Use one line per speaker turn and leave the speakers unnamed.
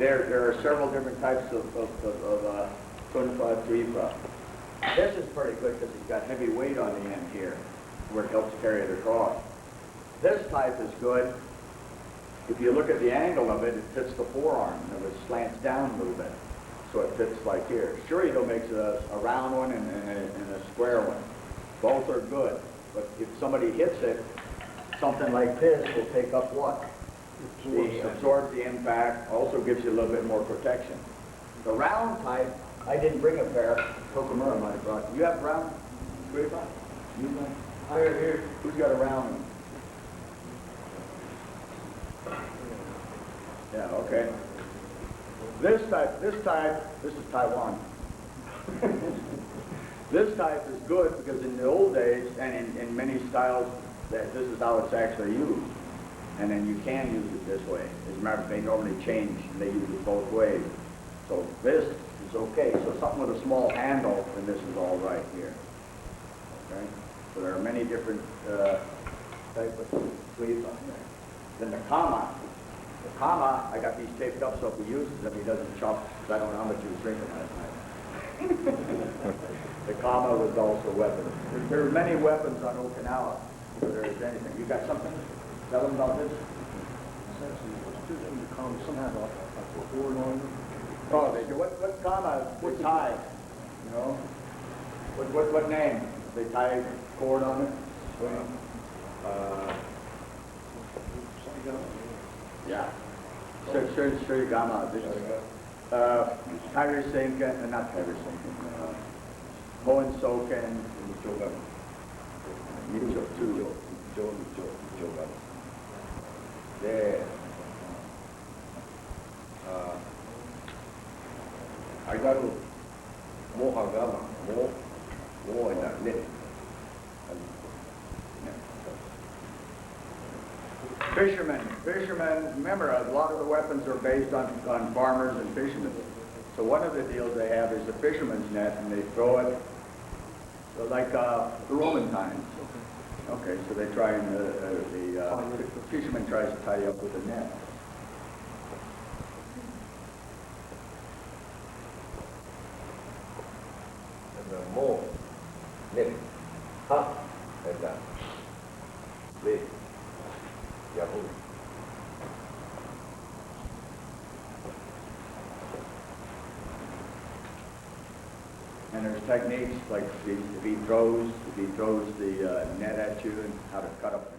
there are several different types of Tuifa. This is pretty good because it's got heavy weight on the end here, where it helps carry it across. This type is good. If you look at the angle of it, it fits the forearm, and it slants down a little bit, so it fits like here. Shurido makes a round one and a square one. Both are good, but if somebody hits it, something like this will take up what? Absorbs the impact, also gives you a little bit more protection. The round type, I didn't bring a pair. Tokumura might have brought. You have a round? Tuifa? You might? Here. Who's got a round one? Yeah, okay. This is Taiwan. This type is good because in the old days and in many styles, this is how it's actually used. And then you can use it this way. As a matter of fact, they normally change and they use it both ways. So this is okay. So something with a small handle, then this is all right here. Okay? So there are many different types of sleeves on there. Then the kama. The kama, I got these taped up so if he uses them, he doesn't chop, because I don't know how much he was drinking last night. The kama was also a weapon. There are many weapons on Okinawa, if there is anything. You got something? Tell them about this. Oh, they do. What kama? What tie? You know? What name? They tie cord on it? Yeah. Shurigama. Tairisenken, not Tairisenken. Hoensoken. There. I got Mohagama. More in that net. Fishermen, remember a lot of the weapons are based on farmers and fishermen. So one of the deals they have is a fisherman's net and they throw it like the Roman times. Okay, so they try and the fisherman tries to tie you up with a net.
And the more net, ha, and that. Yahoo.
And there's techniques like if he throws the net at you and how to cut up